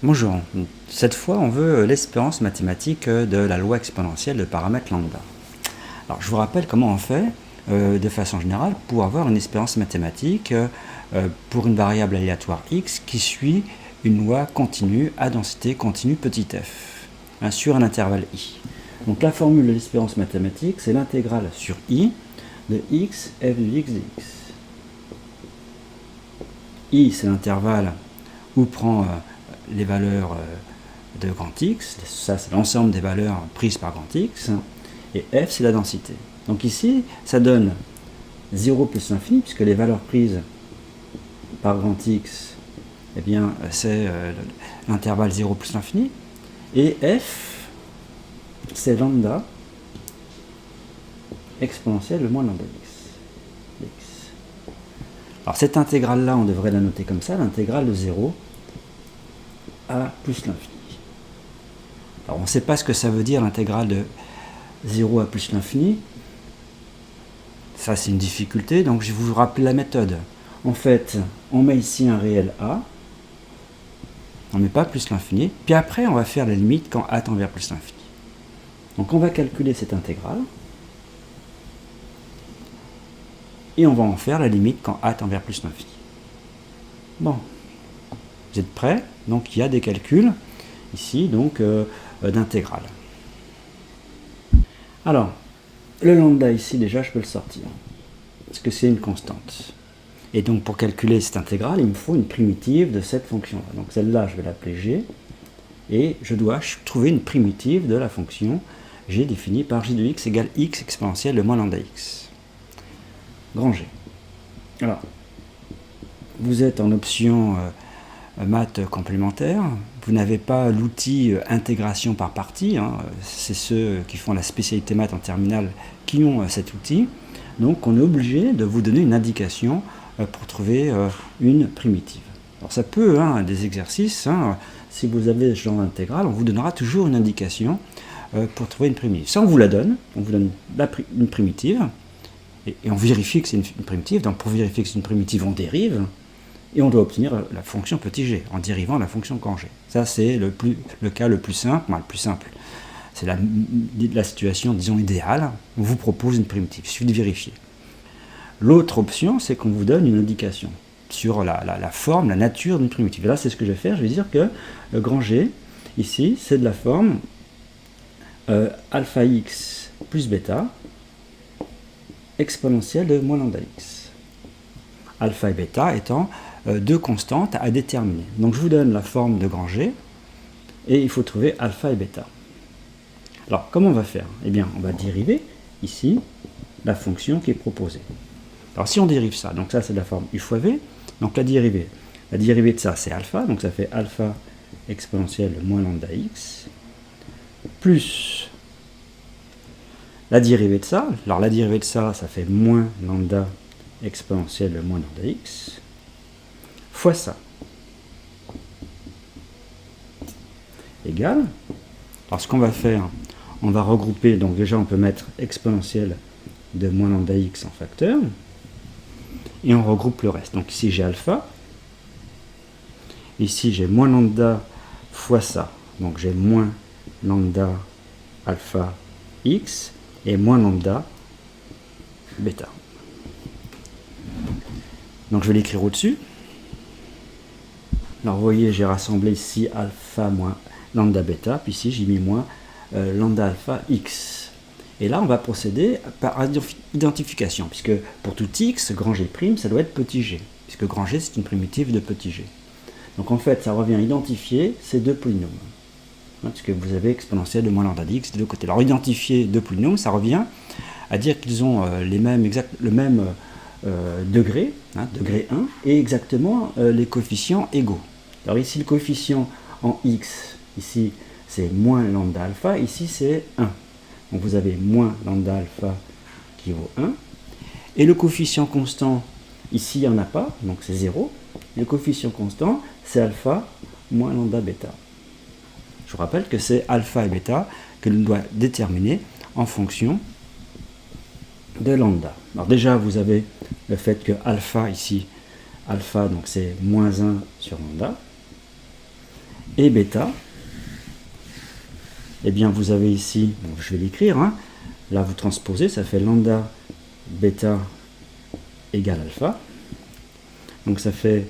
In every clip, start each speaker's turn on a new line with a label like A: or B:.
A: Bonjour, cette fois on veut l'espérance mathématique de la loi exponentielle de paramètre lambda. Alors je vous rappelle comment on fait de façon générale pour avoir une espérance mathématique pour une variable aléatoire x qui suit une loi continue à densité continue petit f sur un intervalle i. Donc la formule de l'espérance mathématique c'est l'intégrale sur i de x f de x de x. I c'est l'intervalle où prend les valeurs de grand X, ça c'est l'ensemble des valeurs prises par grand X, et F c'est la densité. Donc ici, ça donne 0 plus l'infini, puisque les valeurs prises par grand X, eh bien c'est l'intervalle 0 plus l'infini, et F c'est lambda exponentielle de moins lambda x. Alors cette intégrale-là, on devrait la noter comme ça, l'intégrale de 0 à plus l'infini. Alors on ne sait pas ce que ça veut dire l'intégrale de 0 à plus l'infini. Ça c'est une difficulté, donc je vais vous rappeler la méthode. En fait, on met ici un réel a, on ne met pas plus l'infini, puis après on va faire la limite quand a tend vers plus l'infini. Donc on va calculer cette intégrale, et on va en faire la limite quand a tend vers plus l'infini. Bon, vous êtes prêts? Donc il y a des calculs ici donc d'intégrale. Alors, le lambda ici déjà je peux le sortir, parce que c'est une constante. Et donc pour calculer cette intégrale, il me faut une primitive de cette fonction-là. Donc celle-là je vais l'appeler g, et je dois trouver une primitive de la fonction g définie par j de x égale x exponentielle de moins lambda x. Grand G. Alors, vous êtes en option maths complémentaire, vous n'avez pas l'outil intégration par partie, c'est ceux qui font la spécialité maths en terminale qui ont cet outil, donc on est obligé de vous donner une indication pour trouver une primitive. Alors ça peut, des exercices, si vous avez ce genre d'intégrale, on vous donnera toujours une indication pour trouver une primitive. Ça on vous la donne, on vous donne une primitive, et on vérifie que c'est une primitive, donc pour vérifier que c'est une primitive on dérive, et on doit obtenir la fonction petit g en dérivant la fonction grand g. Ça c'est le cas le plus simple, c'est la situation disons idéale, on vous propose une primitive, il suffit de vérifier. L'autre option c'est qu'on vous donne une indication sur la forme, la nature d'une primitive. Et là c'est ce que je vais faire, je vais dire que le grand g ici c'est de la forme alpha x plus bêta exponentielle de moins lambda x. Alpha et bêta étant deux constantes à déterminer. Donc je vous donne la forme de grand G, et il faut trouver alpha et bêta. Alors comment on va faire? Eh bien on va dériver ici la fonction qui est proposée. Alors si on dérive ça, donc ça c'est de la forme u fois v, donc la dérivée de ça c'est alpha, donc ça fait alpha exponentielle de moins lambda x, plus la dérivée de ça, alors la dérivée de ça, ça fait moins lambda exponentielle de moins lambda x, fois ça, égale, alors ce qu'on va faire, on va regrouper, donc déjà on peut mettre exponentielle de moins lambda x en facteur, et on regroupe le reste. Donc ici j'ai alpha, ici j'ai moins lambda fois ça, donc j'ai moins lambda alpha x, et moins lambda bêta. Donc je vais l'écrire au-dessus. Alors vous voyez, j'ai rassemblé ici alpha moins lambda bêta, puis ici j'ai mis moins lambda alpha x. Et là on va procéder par identification, puisque pour tout x, grand G', ça doit être petit g, puisque grand G c'est une primitive de petit g. Donc en fait ça revient à identifier ces deux polynômes, puisque vous avez exponentielle de moins lambda x des deux côtés. Alors identifier deux polynômes, ça revient à dire qu'ils ont le même degré, degré 1, et exactement les coefficients égaux. Alors ici le coefficient en x, ici c'est moins lambda alpha, ici c'est 1. Donc vous avez moins lambda alpha qui vaut 1. Et le coefficient constant, ici il n'y en a pas, donc c'est 0. Le coefficient constant, c'est alpha moins lambda bêta. Je vous rappelle que c'est alpha et bêta que l'on doit déterminer en fonction de lambda. Alors déjà, vous avez le fait que alpha ici, alpha, donc c'est moins 1 sur lambda. et bêta, eh bien vous avez ici, bon, je vais l'écrire, hein, là vous transposez, ça fait lambda bêta égale alpha. Donc ça fait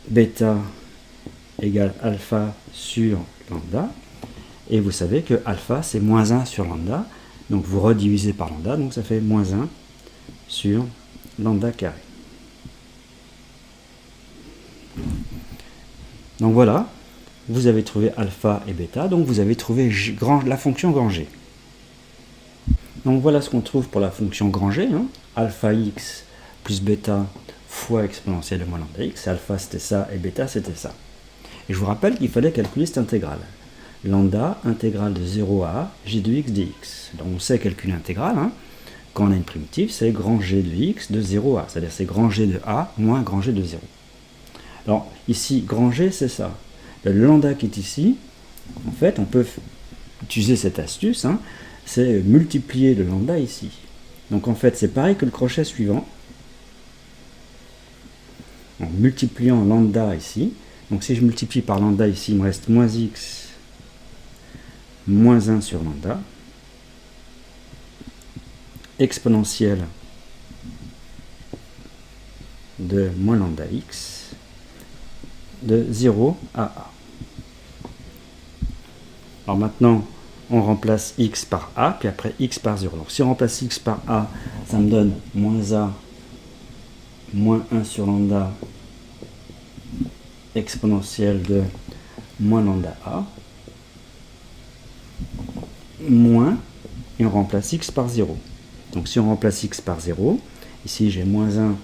A: bêta égale alpha sur lambda. Et vous savez que alpha c'est moins 1 sur lambda. Donc vous redivisez par lambda, donc ça fait moins 1 sur lambda carré. Donc voilà, vous avez trouvé alpha et bêta, donc vous avez trouvé la fonction grand G. Donc voilà ce qu'on trouve pour la fonction grand G, hein. Alpha x plus bêta fois exponentielle de moins lambda x. Alpha c'était ça et bêta c'était ça. Et je vous rappelle qu'il fallait calculer cette intégrale. Lambda, intégrale de 0 à a, g de x dx. Donc on sait calculer l'intégrale, hein. Quand on a une primitive, c'est grand G de x de 0 à a, c'est-à-dire c'est grand G de a moins grand G de 0. Alors ici, grand G c'est ça. Le lambda qui est ici, en fait on peut utiliser cette astuce, hein, c'est multiplier le lambda ici. Donc en fait c'est pareil que le crochet suivant. En multipliant lambda ici, donc si je multiplie par lambda ici, il me reste moins x moins 1 sur lambda, exponentielle de moins lambda x de 0 à a. Alors maintenant, on remplace x par a, puis après x par 0. Donc si on remplace x par a, ça me donne moins a moins 1 sur lambda exponentielle de moins lambda a, moins, et on remplace x par 0. Donc si on remplace x par 0, ici j'ai moins 1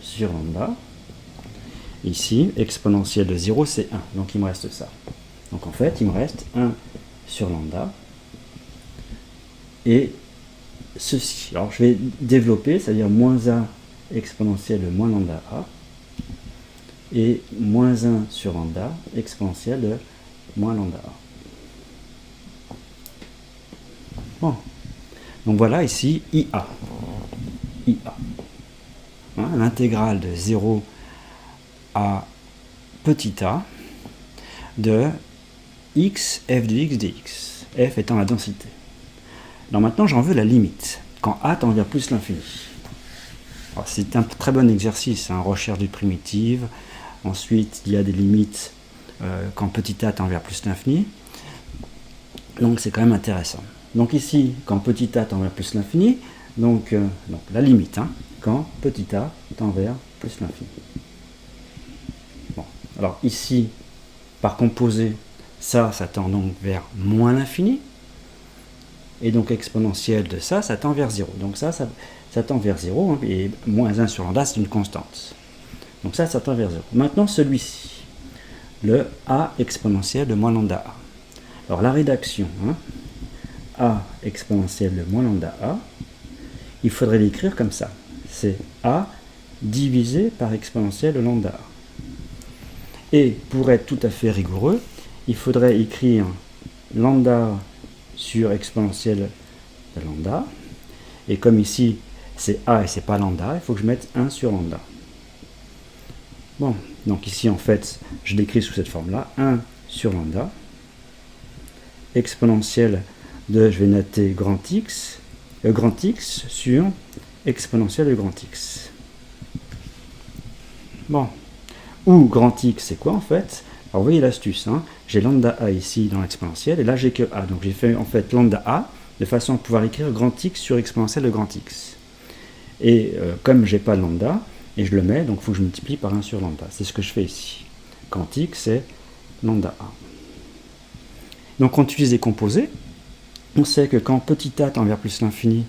A: sur lambda, ici exponentielle de 0 c'est 1, donc il me reste ça. Donc en fait il me reste 1 sur lambda, et ceci. Alors je vais développer, c'est-à-dire moins a exponentielle de moins lambda a, et moins 1 sur lambda exponentielle de moins lambda a. Bon. Donc voilà ici IA. IA. Hein, l'intégrale de 0 à petit a de x f de x dx. F étant la densité. Alors maintenant j'en veux la limite. Quand a tend vers plus l'infini. C'est un très bon exercice, hein, recherche de primitive. Ensuite il y a des limites quand petit a tend vers plus l'infini. Donc c'est quand même intéressant. Donc ici, quand petit a tend vers plus l'infini, donc la limite, hein, quand petit a tend vers plus l'infini. Bon, alors ici, par composé, ça tend donc vers moins l'infini, et donc exponentielle de ça tend vers 0. Donc ça tend vers 0, hein, et moins 1 sur lambda, c'est une constante. Donc ça tend vers 0. Maintenant, celui-ci, le a exponentielle de moins lambda a. Alors la rédaction, hein, a exponentielle de moins lambda a, il faudrait l'écrire comme ça. C'est a divisé par exponentielle de lambda a. Et pour être tout à fait rigoureux, il faudrait écrire lambda sur exponentielle de lambda. Et comme ici, c'est a et c'est pas lambda, il faut que je mette 1 sur lambda. Bon, donc ici en fait, je l'écris sous cette forme-là, 1 sur lambda, exponentielle de, je vais noter grand X sur exponentielle de grand X. Bon, ou grand X, c'est quoi en fait? Alors vous voyez l'astuce, hein, j'ai lambda A ici dans l'exponentielle, et là j'ai que A. Donc j'ai fait en fait lambda A, de façon à pouvoir écrire grand X sur exponentielle de grand X. Et comme j'ai pas lambda, et je le mets, donc il faut que je multiplie par 1 sur lambda. C'est ce que je fais ici. Grand X, c'est lambda A. Donc quand on utilise les composés, on sait que quand petit a tend vers plus l'infini,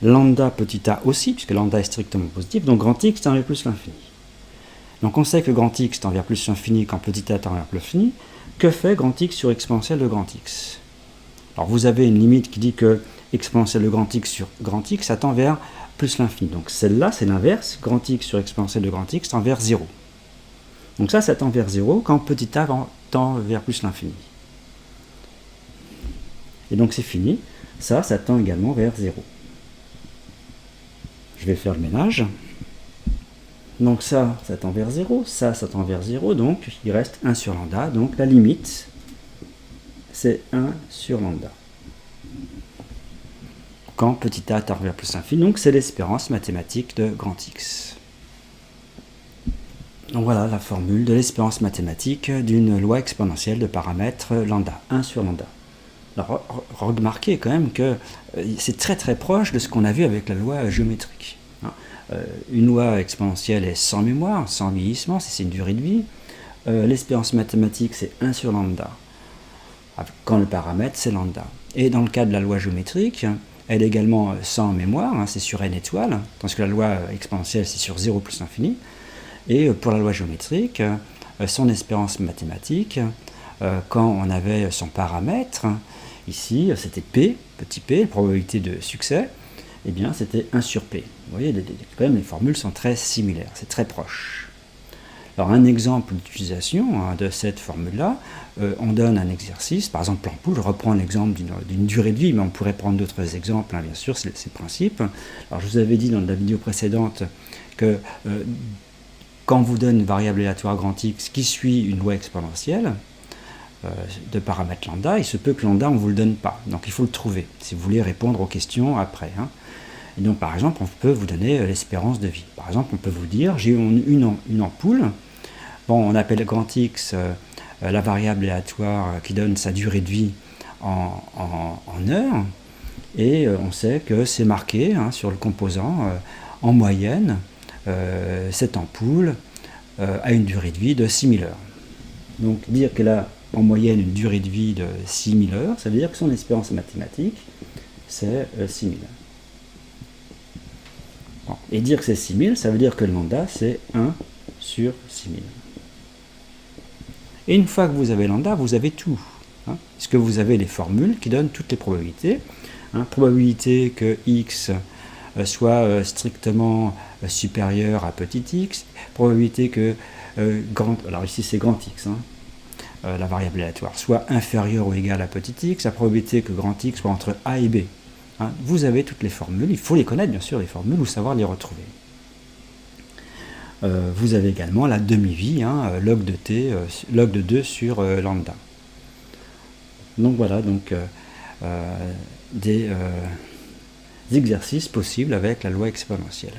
A: lambda petit a aussi, puisque lambda est strictement positif, donc grand X tend vers plus l'infini. Donc on sait que grand X tend vers plus l'infini quand petit a tend vers plus l'infini. Que fait grand X sur exponentielle de grand X? Alors vous avez une limite qui dit que exponentielle de grand X sur grand X, ça tend vers plus l'infini. Donc celle-là, c'est l'inverse. Grand X sur exponentielle de grand X tend vers 0. Donc ça tend vers 0 quand petit a tend vers plus l'infini. Et donc c'est fini. Ça tend également vers 0. Je vais faire le ménage. Donc ça tend vers 0, ça tend vers 0, donc il reste 1 sur lambda. Donc la limite, c'est 1 sur lambda. Quand petit a tend vers plus l'infini, donc c'est l'espérance mathématique de grand X. Donc voilà la formule de l'espérance mathématique d'une loi exponentielle de paramètre lambda, 1 sur lambda. Alors remarquez quand même que c'est très très proche de ce qu'on a vu avec la loi géométrique. Une loi exponentielle est sans mémoire, sans vieillissement, c'est une durée de vie. L'espérance mathématique, c'est 1 sur lambda, quand le paramètre, c'est lambda. Et dans le cas de la loi géométrique, elle est également sans mémoire, c'est sur n étoiles, tandis que la loi exponentielle, c'est sur 0 plus l'infini. Et pour la loi géométrique, son espérance mathématique, quand on avait son paramètre, ici, c'était P, petit p, la probabilité de succès, eh bien, c'était 1 sur P. Vous voyez, quand même, les formules sont très similaires, c'est très proche. Alors, un exemple d'utilisation de cette formule-là, on donne un exercice, par exemple l'ampoule, je reprends l'exemple d'une durée de vie, mais on pourrait prendre d'autres exemples, bien sûr, c'est le principe. Alors, je vous avais dit dans la vidéo précédente que quand on vous donne une variable aléatoire grand X qui suit une loi exponentielle de paramètre lambda, il se peut que lambda, on ne vous le donne pas. Donc, il faut le trouver, si vous voulez répondre aux questions après. Et donc, par exemple, on peut vous donner l'espérance de vie. Par exemple, on peut vous dire, j'ai une ampoule. Bon, on appelle grand X la variable aléatoire qui donne sa durée de vie en heures. Et on sait que c'est marqué sur le composant, en moyenne, cette ampoule a une durée de vie de 6000 heures. Donc, dire qu'elle a en moyenne une durée de vie de 6000 heures, ça veut dire que son espérance mathématique, c'est 6000. Bon. Et dire que c'est 6000, ça veut dire que le lambda, c'est 1 sur 6000. Et une fois que vous avez lambda, vous avez tout. Parce que vous avez les formules qui donnent toutes les probabilités. Probabilité que x soit strictement supérieur à petit x, probabilité que alors ici c'est grand x, la variable aléatoire, soit inférieure ou égale à petit x, la probabilité que grand x soit entre a et b. Vous avez toutes les formules, il faut les connaître bien sûr les formules ou savoir les retrouver. Vous avez également la demi-vie, log de t, log de 2 sur lambda. Donc voilà, des exercices possibles avec la loi exponentielle.